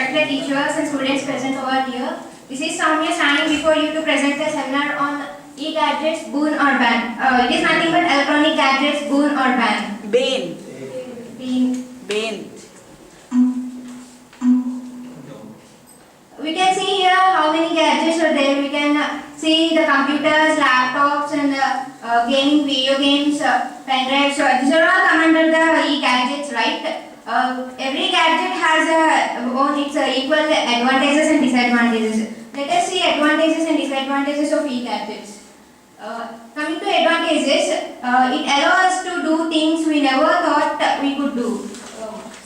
respected teachers and students present over here. This is Soumya standing before you to present a seminar on e-gadgets, boon or ban. It is nothing but electronic gadgets, boon or ban. Bane. We can see here how many gadgets are there. We can see the computers, laptops, and gaming, video games, pen drives. So these are all come under the e-gadgets, right? Every gadget has its equal advantages and disadvantages. Let us see advantages and disadvantages of e-gadgets. Coming to advantages, it allows us to do things we never thought we could do.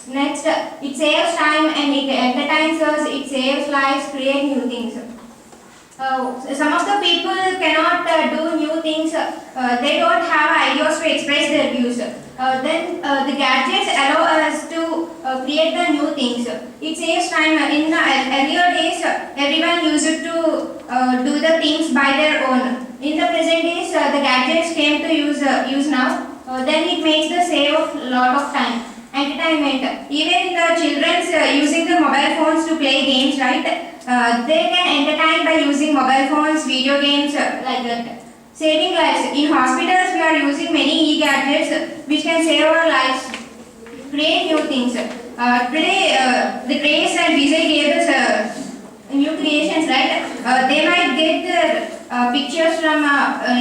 Next, it saves time and it entertains us, it saves lives, create new things. Some of the people cannot do new things, they don't have ideas to express their views. Then the gadgets allow us to create the new things. It saves time. In the earlier days, everyone used to do the things by their own. In the present days, the gadgets came to use now. Then it makes the save of lot of time. Entertainment. Even the children using the mobile phones to play games, right? They can entertain by using mobile phones, video games, like that. Saving lives. In hospitals, we are using many e-gadgets which can save our lives, create new things. Today, the Grace and Vijay gave us new creations, right? They might get the pictures from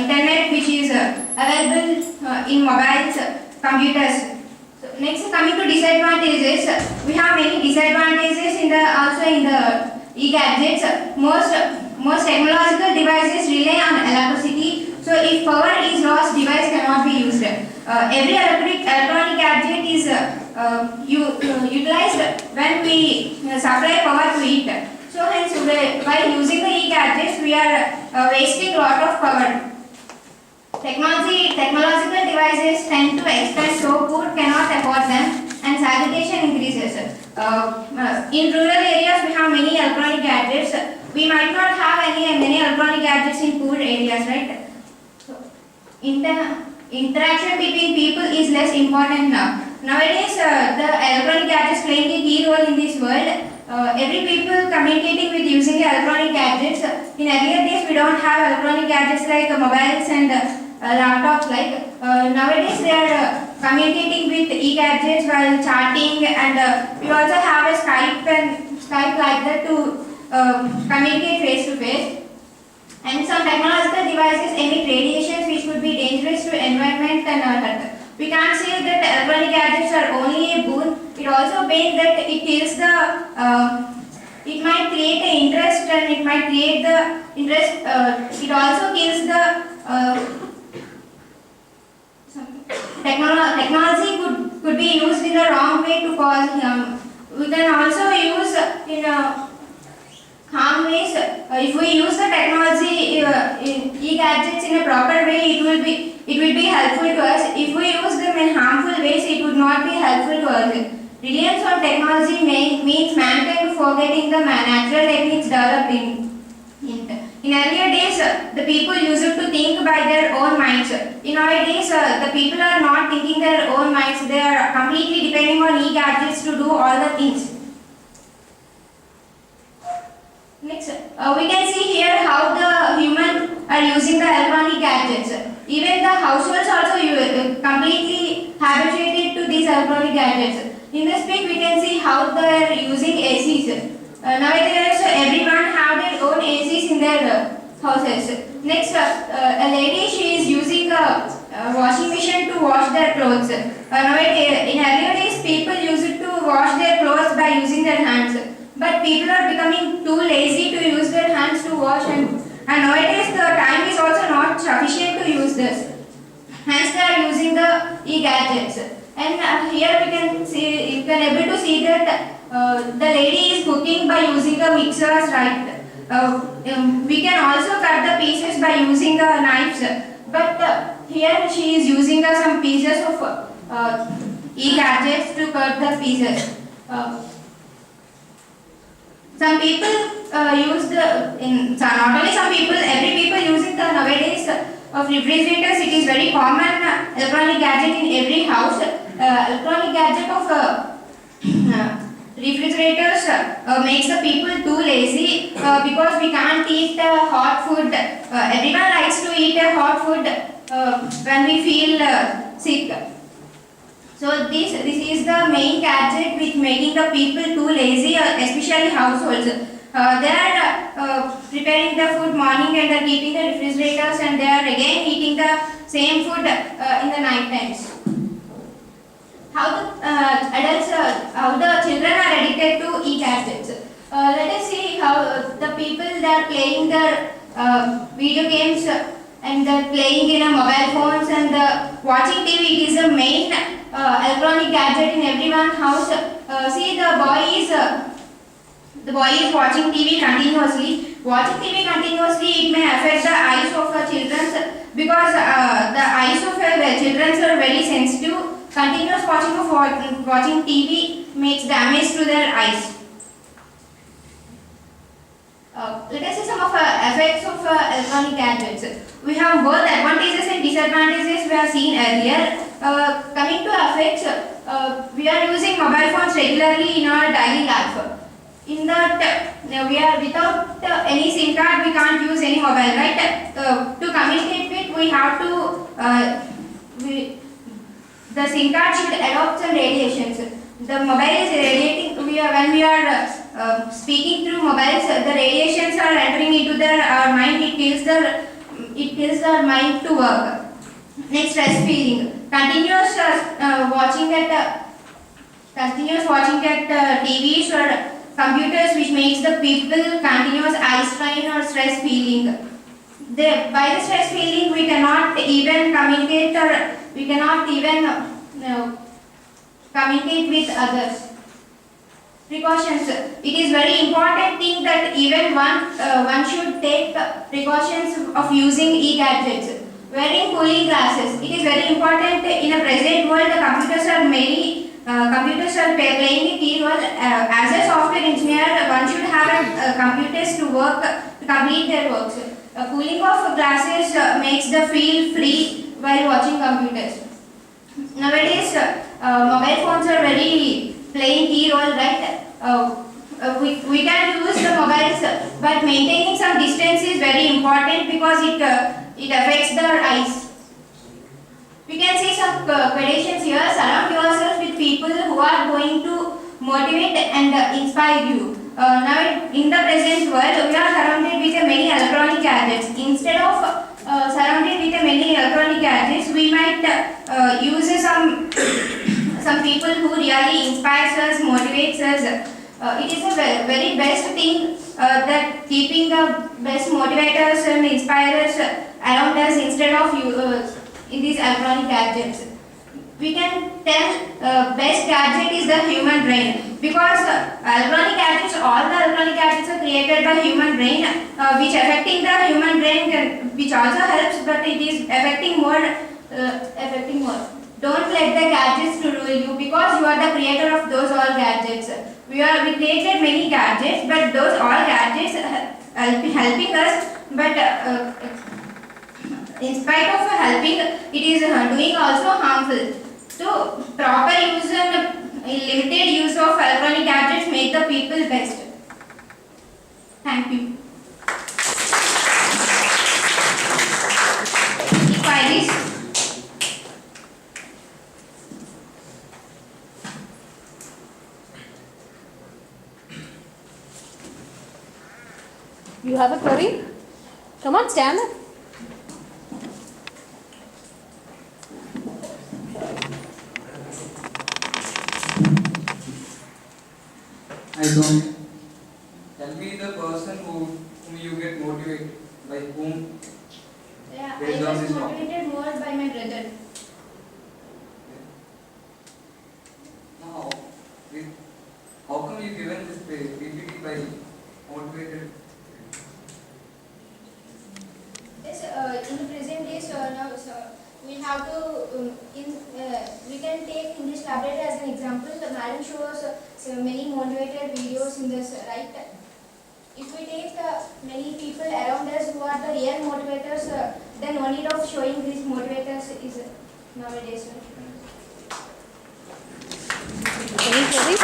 internet which is available in mobiles, computers. So next, coming to disadvantages, we have many disadvantages also in the e-gadgets. Most technological devices rely on electricity, so if power is lost, device cannot be used. Every electronic gadget is utilized when we supply power to it. So hence, by using the e-gadgets, we are wasting a lot of power. Technological devices tend to expand so poor cannot afford them, and sanitation increases. In rural areas, we have many electronic gadgets. We might not have many electronic gadgets in poor areas, right? So, interaction between people is less important now. Nowadays, the electronic gadgets playing a key role in this world. Every people communicating with using electronic gadgets. In earlier days, we don't have electronic gadgets like mobiles and laptops. Nowadays, they are communicating with e-gadgets while chatting, and we also have a Skype like that to communicate face to face. And some technological devices emit radiations which could be dangerous to environment and health. We can't say that electronic gadgets are only a boon. It also means that it kills it might create the interest, and it might create the interest. It also kills the technology could be used in the wrong way to cause harm. We can also use in harm ways. If we use the technology e-gadgets in a proper way, it will be helpful to us. If we use them in harmful ways, it would not be helpful to us. Reliance on technology means mankind forgetting the natural techniques developed in it. In earlier days, the people used to think by their own minds. In nowadays, the people are not thinking their own minds. They are completely depending on e-gadgets to do all the things. Next, we can see here how the human are using the electronic gadgets. Even the households also completely habituated to these electronic gadgets. In this pic, we can see how they are using ACs. Nowadays, everyone have their own ACs in their houses. Next, a lady, she is using a washing machine to wash their clothes. Nowadays, in earlier days, people used to wash their clothes by using their hands. But people are becoming too lazy to use their hands to wash, and nowadays the time is also not sufficient to use this. Hence, they are using the e-gadgets. And here you can able to see that the lady is cooking by using the mixers, right? We can also cut the pieces by using the knives, but here she is using some pieces of e-gadgets to cut the pieces. Some people not only some people, every people using the nowadays of refrigerators. It is very common electronic gadget in every house. Electronic gadget of refrigerators makes the people too lazy because we can't eat hot food. Everyone likes to eat hot food when we feel sick. So this is the main gadget which making the people too lazy, especially households. They are preparing the food morning and are keeping the refrigerators, and they are again eating the same food in the night times. How the adults, how the children are addicted to e-gadgets. Let us see how the people that are playing their video games and they're playing in a mobile phones and watching TV. It is the main electronic gadget in everyone's house. See, the boy is watching TV continuously. Watching TV continuously, it may affect the eyes of children because the eyes of children are very sensitive. Continuous watching TV makes damage to their eyes. Let us see some of effects of electronic gadgets. We have both advantages and disadvantages we have seen earlier. Coming to effects, we are using mobile phones regularly in our daily life. In that, we are without any SIM card, we can't use any mobile, right? To communicate with, we have to the SIM card should adopt some radiations. The mobile is radiating. When we are speaking through mobiles, the radiations are entering into our mind. It kills our mind to work. Next, stress feeling. Continuous watching at TVs or computers, which makes the people continuous eye strain or stress feeling. By the stress feeling, we cannot even communicate or we cannot even communicate with others. Precautions. It is very important thing that even one should take precautions of using e-gadgets. Wearing cooling glasses. It is very important in a present world. The computers are playing a key role. As a software engineer, one should have computers to work to complete their works. Cooling of glasses makes the feel free while watching computers. Nowadays, mobile phones are very playing key role, right? We can use the mobiles, but maintaining some distance is very important because it affects the eyes. We can see some quotations here. Surround yourself with people who are going to motivate and inspire you. Now, in the present world, we are surrounded with many electronic gadgets. Instead of surrounded with many electronic gadgets, we might use some people who really inspires us, motivates us. It is a very best thing that keeping the best motivators and inspirers around us instead of in these electronic gadgets. We can tell best gadget is the human brain because electronic gadgets, all the electronic gadgets are created by human brain, which affecting the human brain, which also helps, but it is affecting more. Don't let the gadgets to rule you because you are the creator of those all gadgets. We created many gadgets, but those all gadgets helping us, but in spite of helping, it is doing also harmful. So proper use and limited use of electronic gadgets make the people best. Thank you. Inquiries. You have a query? Come on, stand up. I don't. Tell me the person whom you get motivated by whom. Yeah, I was motivated more by my brother. Now, how come you given this PPT by motivated? Yes, in the present days, now we have to we can take English library as an example. The madam shows many motivated videos in this, right? If we take many people around us who are the real motivators, then no need of showing these motivators is nowadays. Any queries?